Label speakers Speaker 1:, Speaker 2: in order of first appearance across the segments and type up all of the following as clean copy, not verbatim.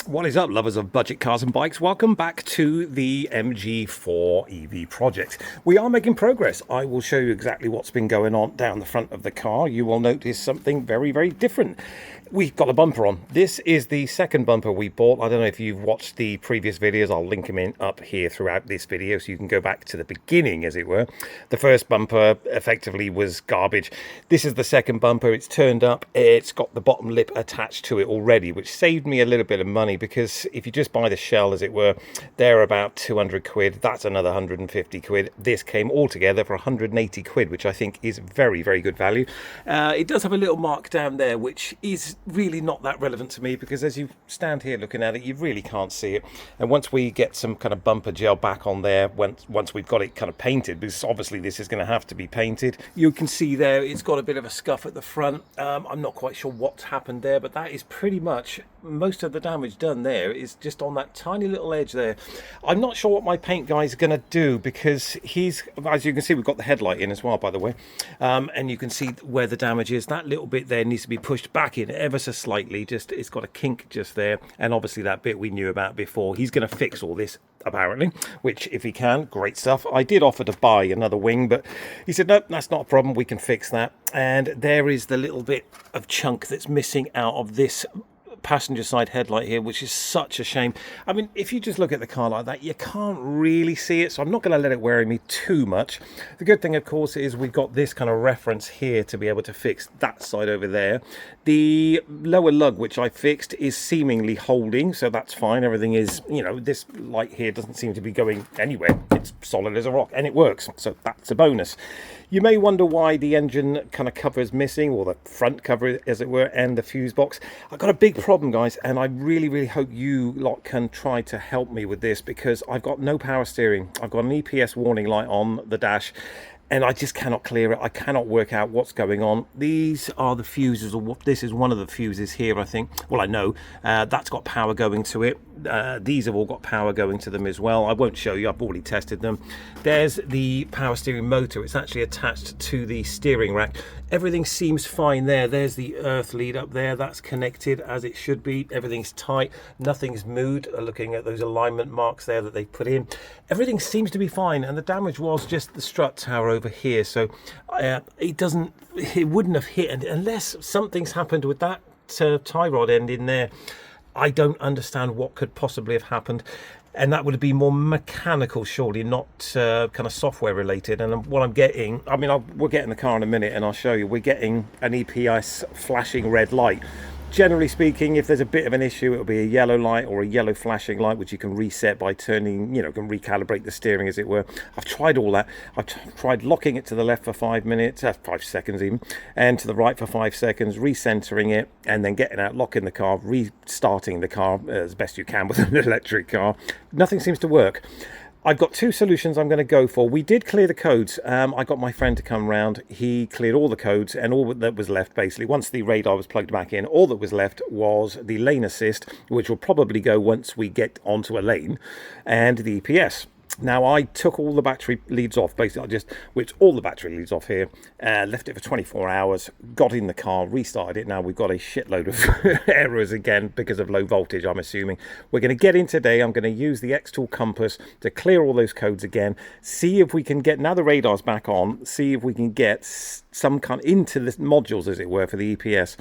Speaker 1: What is up, lovers of budget cars and bikes? Welcome back to the MG4 EV project. We are making progress. I will show you exactly what's been going on down the front of the car. You will notice something very, very different. We've got a bumper on. This is the second bumper we bought. I don't know if you've watched the previous videos. I'll link them in up here throughout this video so you can go back to the beginning, as it were. The first bumper effectively was garbage. This is the second bumper. It's turned up. It's got the bottom lip attached to it already, which saved me a little bit of money, because if you just buy the shell, as it were, they're about 200 quid. That's another 150 quid. This came all together for 180 quid, which I think is very, very good value. It does have a little mark down there, which is really not that relevant to me, because as you stand here looking at it, you really can't see it. And once we get some kind of bumper gel back on there, once we've got it kind of painted, because obviously this is going to have to be painted, you can see there it's got a bit of a scuff at the front. I'm not quite sure what's happened there, but that is pretty much most of the damage done. There is just on that tiny little edge there. I'm not sure what my paint guy is going to do, because he's, as you can see, we've got the headlight in as well, by the way, and you can see where the damage is. That little bit there needs to be pushed back in ever so slightly. Just, it's got a kink just there, and obviously that bit we knew about before. He's going to fix all this apparently, which if he can, great stuff. I did offer to buy another wing, but he said nope, that's not a problem, we can fix that. And there is the little bit of chunk that's missing out of this passenger side headlight here, which is such a shame. I mean, if you just look at the car like that, you can't really see it, so I'm not going to let it worry me too much. The good thing, of course, is we've got this kind of reference here to be able to fix that side over there. The lower lug, which I fixed, is seemingly holding, so that's fine. Everything is, you know, this light here doesn't seem to be going anywhere. It's solid as a rock, and it works, so that's a bonus. You may wonder why the engine kind of cover is missing, or the front cover, as it were, and the fuse box. I've got a big problem, guys, and I really, really hope you lot can try to help me with this, because I've got no power steering. I've got an EPS warning light on the dash, and I just cannot clear it. I cannot work out what's going on. These are the fuses, or this is one of the fuses here, I think. Well, I know that's got power going to it. These have all got power going to them as well. I won't show you, I've already tested them. There's the power steering motor. It's actually attached to the steering rack. Everything seems fine there. There's the earth lead up there. That's connected as it should be. Everything's tight. Nothing's moved. Looking at those alignment marks there that they put in, everything seems to be fine. And the damage was just the strut tower over here. So it wouldn't have hit unless something's happened with that tie rod end in there. I don't understand what could possibly have happened. And that would be more mechanical, surely, not kind of software related. And what I'm getting, I mean, we'll get in the car in a minute and I'll show you, we're getting an EPS flashing red light. Generally speaking, if there's a bit of an issue, it'll be a yellow light or a yellow flashing light, which you can reset by turning, you know, can recalibrate the steering, as it were. I've tried all that. I've tried locking it to the left for 5 minutes, 5 seconds even, and to the right for 5 seconds, recentering it, and then getting out, locking the car, restarting the car as best you can with an electric car. Nothing seems to work. I've got two solutions I'm going to go for. We did clear the codes. I got my friend to come round. He cleared all the codes, and all that was left, basically, once the radar was plugged back in, all that was left was the lane assist, which will probably go once we get onto a lane, and the EPS. Now, I took all the battery leads off, basically. I just whipped all the battery leads off here, left it for 24 hours, got in the car, restarted it. Now we've got a shitload of errors again because of low voltage, I'm assuming. We're going to get in today. I'm going to use the X-Tool compass to clear all those codes again, see if we can get, now the radar's back on, see if we can get some kind into the modules, as it were, for the EPS.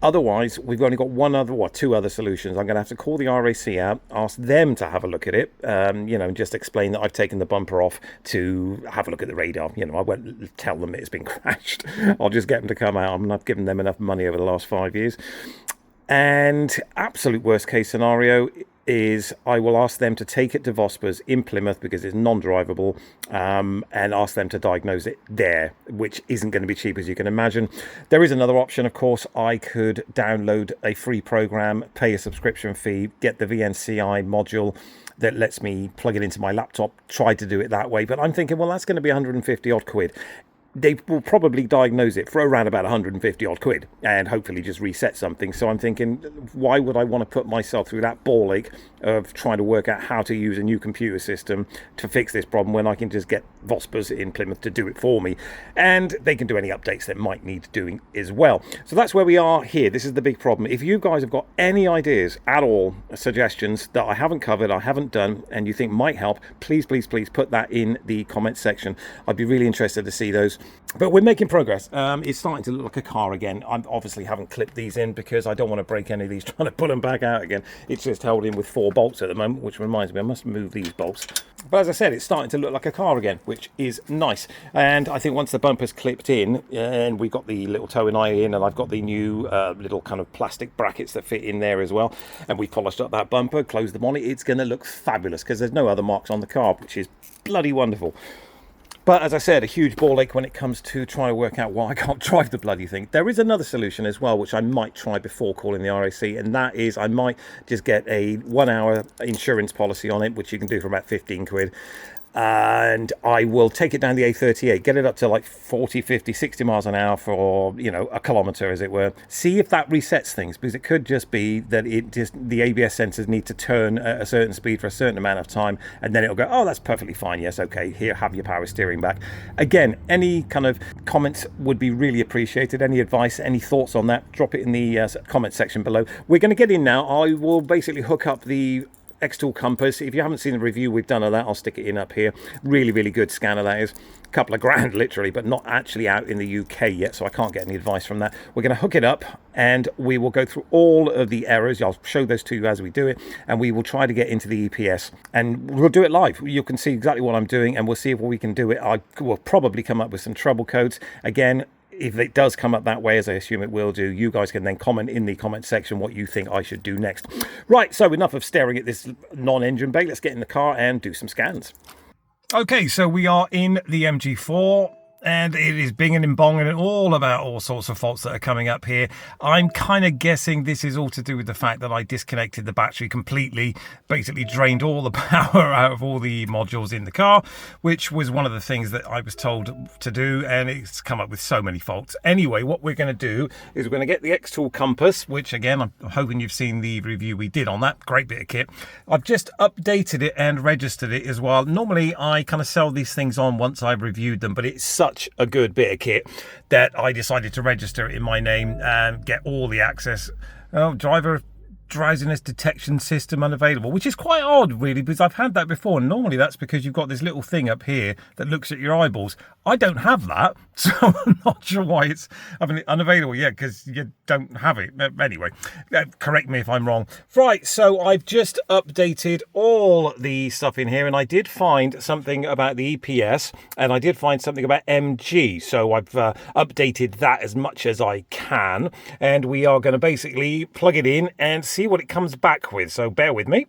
Speaker 1: Otherwise, we've only got two other solutions. I'm going to have to call the RAC out, ask them to have a look at it, you know, and just explain that I've taken the bumper off to have a look at the radar. You know, I won't tell them it's been crashed. I'll just get them to come out. I mean, I've given them enough money over the last 5 years. And absolute worst case scenario is I will ask them to take it to Vosper's in Plymouth, because it's non-drivable, and ask them to diagnose it there, which isn't going to be cheap, as you can imagine. There is another option, of course. I could download a free program, pay a subscription fee, get the VNCI module that lets me plug it into my laptop, try to do it that way. But I'm thinking, well, that's going to be 150 odd quid. They will probably diagnose it for around about 150 odd quid and hopefully just reset something. So I'm thinking, why would I want to put myself through that ball ache of trying to work out how to use a new computer system to fix this problem when I can just get Vospers in Plymouth to do it for me, and they can do any updates that might need doing as well. So that's where we are here. This is the big problem. If you guys have got any ideas at all, suggestions that I haven't covered, I haven't done, and you think might help, please put that in the comments section. I'd be really interested to see those. But we're making progress. It's starting to look like a car again. I obviously haven't clipped these in because I don't want to break any of these trying to pull them back out again. It's just held in with 4 bolts at the moment, which reminds me I must move these bolts. But as I said, it's starting to look like a car again, which is nice. And I think once the bumper's clipped in, and we've got the little towing eye in, and I've got the new little kind of plastic brackets that fit in there as well, and we polished up that bumper, closed the bonnet, it's going to look fabulous because there's no other marks on the car, which is bloody wonderful. But as I said, a huge ball ache when it comes to trying to work out why I can't drive the bloody thing. There is another solution as well, which I might try before calling the RAC, and that is I might just get a 1-hour insurance policy on it, which you can do for about 15 quid. And I will take it down the A38, get it up to like 40, 50, 60 miles an hour for, you know, a kilometre, as it were. See if that resets things, because it could just be that the ABS sensors need to turn at a certain speed for a certain amount of time, and then it'll go, oh, that's perfectly fine. Yes, okay, here, have your power steering back. Again, any kind of comments would be really appreciated. Any advice, any thoughts on that, drop it in the comment section below. We're going to get in now. I will basically hook up the X-Tool compass. If you haven't seen the review we've done of that, I'll stick it in up here. Really good scanner that is. A couple of grand literally, but not actually out in the UK yet, so I can't get any advice from that. We're going to hook it up and we will go through all of the errors. I'll show those to you as we do it, and we will try to get into the EPS, and we'll do it live. You can see exactly what I'm doing, and we'll see if we can do it. I will probably come up with some trouble codes. Again, if it does come up that way, as I assume it will do, you guys can then comment in the comment section what you think I should do next. Right, so enough of staring at this non-engine bay. Let's get in the car and do some scans. Okay, so we are in the MG4. And it is binging and bonging and all about all sorts of faults that are coming up here. I'm kind of guessing this is all to do with the fact that I disconnected the battery completely, basically drained all the power out of all the modules in the car, which was one of the things that I was told to do, and it's come up with so many faults. Anyway, what we're going to do is we're going to get the X-Tool compass, which again, I'm hoping you've seen the review we did on that. Great bit of kit. I've just updated it and registered it as well. Normally, I kind of sell these things on once I've reviewed them, but it's such a good bit of kit that I decided to register it in my name and get all the access. Oh, driver drowsiness detection system unavailable, which is quite odd really, because I've had that before, and normally that's because you've got this little thing up here that looks at your eyeballs. I don't have that, so I'm not sure why it's unavailable yet, because you don't have it. Anyway, correct me if I'm wrong. Right, so I've just updated all the stuff in here, and I did find something about the EPS, and I did find something about MG, so I've updated that as much as I can, and we are going to basically plug it in and see what it comes back with, so bear with me.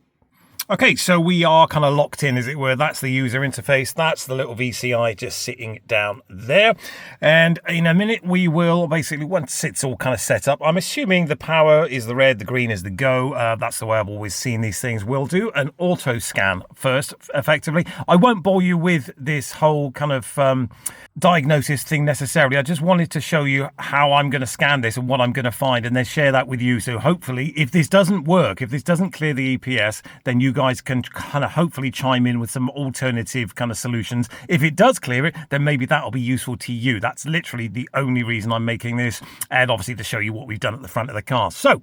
Speaker 1: Okay, so we are kind of locked in, as it were. That's the user interface. That's the little VCI just sitting down there. And in a minute, we will basically, once it's all kind of set up, I'm assuming the power is the red, the green is the go. That's the way I've always seen these things. We'll do an auto scan first, effectively. I won't bore you with this whole kind of diagnosis thing necessarily. I just wanted to show you how I'm going to scan this and what I'm going to find, and then share that with you. So hopefully, if this doesn't work, if this doesn't clear the EPS, then you guys can kind of hopefully chime in with some alternative kind of solutions. If it does clear it, then maybe that'll be useful to you. That's literally the only reason I'm making this, and obviously to show you what we've done at the front of the car. So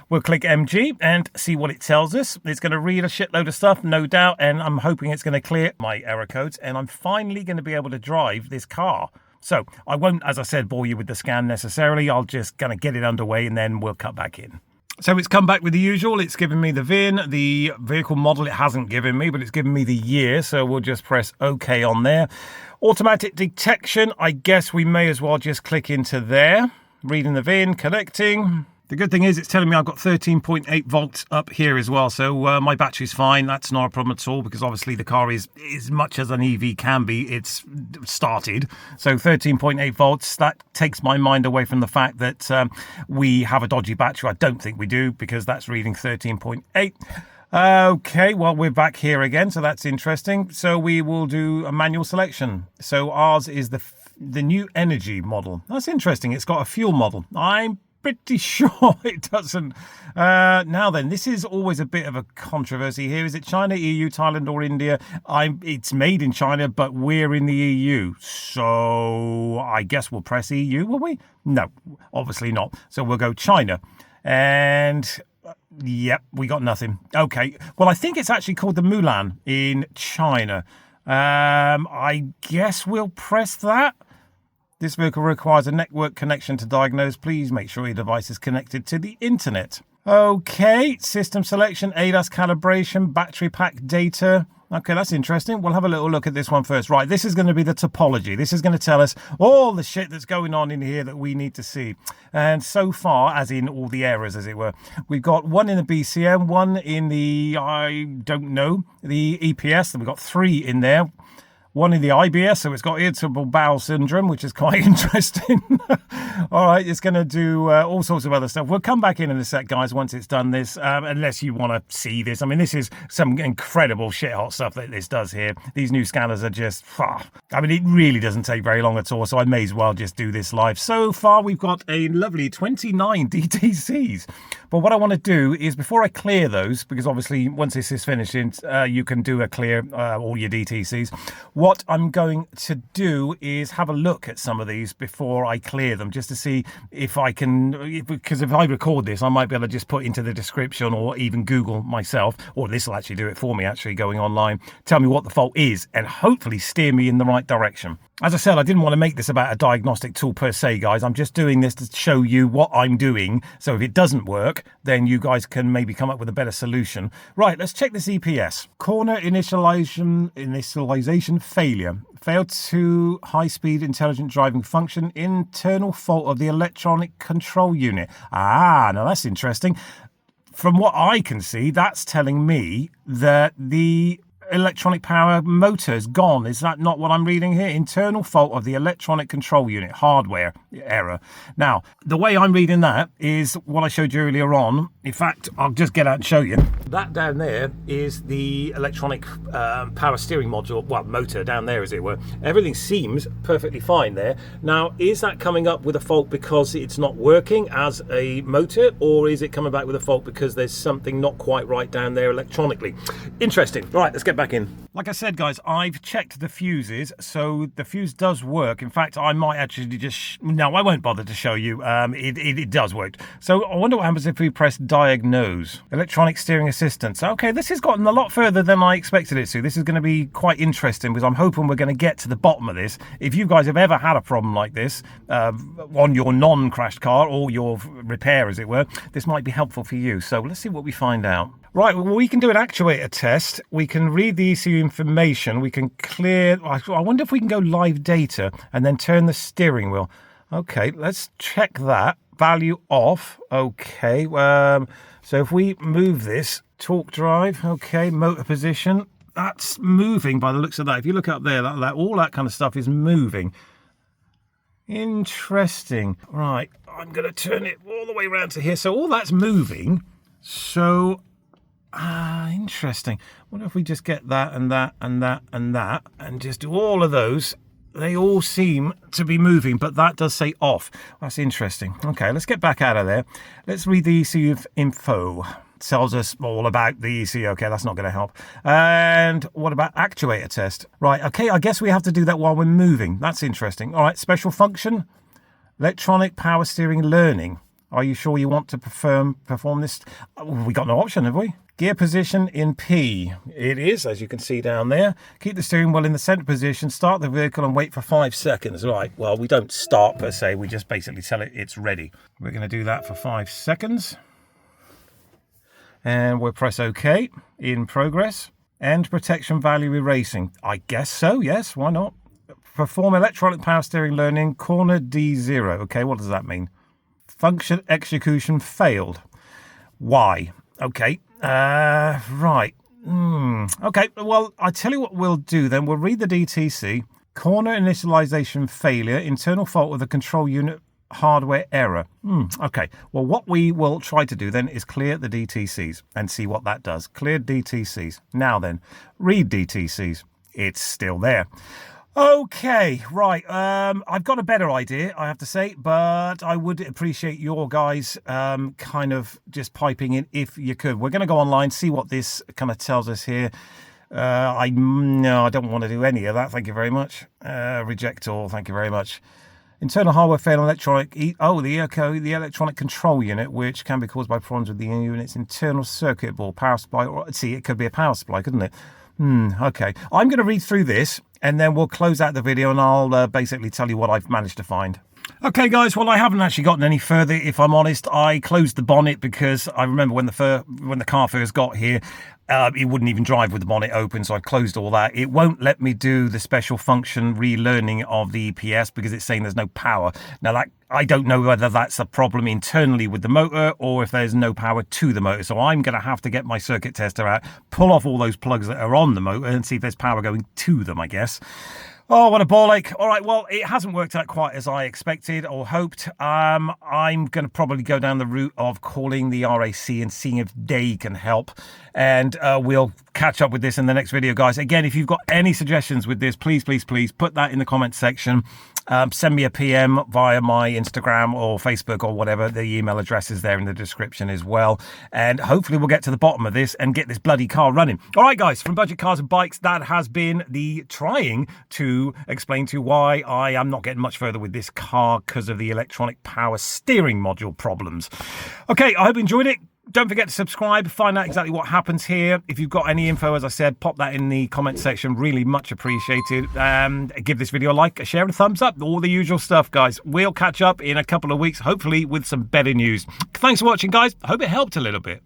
Speaker 1: we'll click MG and see what it tells us. It's going to read a shitload of stuff, no doubt, and I'm hoping it's going to clear my error codes, and I'm finally going to be able to drive this car. So I won't, as I said, bore you with the scan necessarily. I'll just kind of get it underway and then we'll cut back in. So it's come back with the usual. It's given me the VIN, the vehicle model it hasn't given me, but it's given me the year. So we'll just press OK on there. Automatic detection, I guess we may as well just click into there. Reading the VIN, connecting. The good thing is it's telling me I've got 13.8 volts up here as well, so my battery's fine. That's not a problem at all, because obviously the car is, as much as an EV can be, it's started. So 13.8 volts, that takes my mind away from the fact that we have a dodgy battery. I don't think we do, because that's reading 13.8. Okay, well, we're back here again, so that's interesting. So we will do a manual selection. So ours is the new energy model. That's interesting. It's got a fuel model. I'm pretty sure it doesn't. Now then, this is always a bit of a controversy here. Is it China, EU, Thailand or India? It's made in China, but we're in the EU. So I guess we'll press EU, will we? No, obviously not. So we'll go China. And yep, we got nothing. Okay, well, I think it's actually called the Mulan in China. I guess we'll press that. This vehicle requires a network connection to diagnose. Please make sure your device is connected to the internet. Okay, system selection, ADAS calibration, battery pack data. Okay, that's interesting. We'll have a little look at this one first. Right, this is going to be the topology. This is going to tell us all the shit that's going on in here that we need to see. And so far, as in all the errors, as it were, we've got one in the BCM, one in the, I don't know, the EPS. Then we've got 3 in there. One in the IBS, so it's got irritable bowel syndrome, which is quite interesting. All right, it's going to do all sorts of other stuff. We'll come back in a sec, guys, once it's done this, unless you want to see this. I mean, this is some incredible shit-hot stuff that this does here. These new scanners are just... I mean, it really doesn't take very long at all, so I may as well just do this live. So far, we've got a lovely 29 DTCs. But what I want to do is, before I clear those, because obviously once this is finished, you can do a clear all your DTCs. What I'm going to do is have a look at some of these before I clear them, just to see if I can, because if I record this, I might be able to just put into the description or even Google myself, or this will actually do it for me, actually going online, tell me what the fault is and hopefully steer me in the right direction. As I said, I didn't want to make this about a diagnostic tool per se, guys. I'm just doing this to show you what I'm doing. So if it doesn't work, then you guys can maybe come up with a better solution. Right, let's check this EPS. Corner initialization failure. Failed to high-speed intelligent driving function. Internal fault of the electronic control unit. Ah, now that's interesting. From what I can see, that's telling me that the electronic power motor is gone. Is that not what I'm reading here? Internal fault of the electronic control unit, hardware error. Now, the way I'm reading that is what I showed you earlier on. In fact, I'll just get out and show you. That down there is the electronic power steering module, well, motor down there, as it were. Everything seems perfectly fine there. Now, is that coming up with a fault because it's not working as a motor, or is it coming back with a fault because there's something not quite right down there electronically? Interesting. Right, let's get back in. Like I said, guys, I've checked the fuses, so the fuse does work. In fact, I might actually just... No, I won't bother to show you. It does work. So I wonder what happens if we press diagnose. Electronic steering assistance. Okay, this has gotten a lot further than I expected it to. This is going to be quite interesting because I'm hoping we're going to get to the bottom of this. If you guys have ever had a problem like this on your non-crashed car or your repair, as it were, this might be helpful for you. So let's see what we find out. Right, well, we can do an actuator test. We can read the ECU information. We can clear... I wonder if we can go live data and then turn the steering wheel. Okay, let's check that. Value off. Okay, so if we move this, torque drive, okay, motor position, that's moving by the looks of that. If you look up there, that all that kind of stuff is moving. Interesting. Right, I'm going to turn it all the way around to here. So all that's moving. So... interesting. What if we just get that and that and that and that and just do all of those? They all seem to be moving, but that does say off. That's interesting. Okay, let's get back out of there. Let's read the ECU info. It tells us all about the ECU. Okay, that's not going to help. And what about actuator test? Right, okay, I guess we have to do that while we're moving. That's interesting. All right, special function. Electronic power steering learning. Are you sure you want to perform this? We got no option, have we? Gear position in P. It is, as you can see down there. Keep the steering wheel in the center position, start the vehicle and wait for 5 seconds. Right, well, we don't start per se, we just basically tell it it's ready. We're going to do that for 5 seconds. And we'll press OK, in progress. End protection value erasing. I guess so, yes, why not? Perform electronic power steering learning, corner D0. Okay, what does that mean? Function execution failed. Why? Okay. Right. Okay. Well, I tell you what we'll do then. We'll read the DTC. Corner initialization failure. Internal fault with the control unit hardware error. Okay. Well, what we will try to do then is clear the DTCs and see what that does. Clear DTCs. Now then, read DTCs. It's still there. Okay, right. I've got a better idea, I have to say, but I would appreciate your guys kind of just piping in if you could. We're going to go online, see what this kind of tells us here. No, I don't want to do any of that. Thank you very much. Reject all. Thank you very much. Internal hardware fail electronic. The electronic control unit, which can be caused by problems with the unit's internal circuit board, power supply. Or see, it could be a power supply, couldn't it? Okay. I'm going to read through this, and then we'll close out the video, and I'll basically tell you what I've managed to find. Okay, guys, well, I haven't actually gotten any further, if I'm honest. I closed the bonnet because I remember when the car first got here, it wouldn't even drive with the bonnet open, so I closed all that. It won't let me do the special function relearning of the EPS because it's saying there's no power. Now, that I don't know whether that's a problem internally with the motor or if there's no power to the motor. So I'm going to have to get my circuit tester out, pull off all those plugs that are on the motor and see if there's power going to them, I guess. Oh, what a ball ache. All right, well, it hasn't worked out quite as I expected or hoped. I'm going to probably go down the route of calling the RAC and seeing if they can help. And we'll catch up with this in the next video, guys. Again, if you've got any suggestions with this, please put that in the comment section. Send me a PM via my Instagram or Facebook or whatever. The email address is there in the description as well. And hopefully we'll get to the bottom of this and get this bloody car running. All right, guys, from Budget Cars and Bikes, that has been the trying to explain to you why I am not getting much further with this car because of the electronic power steering module problems. Okay, I hope you enjoyed it. Don't forget to subscribe, find out exactly what happens here. If you've got any info, as I said, pop that in the comment section. Really much appreciated. Give this video a like, a share, and a thumbs up. All the usual stuff, guys. We'll catch up in a couple of weeks, hopefully with some better news. Thanks for watching, guys. I hope it helped a little bit.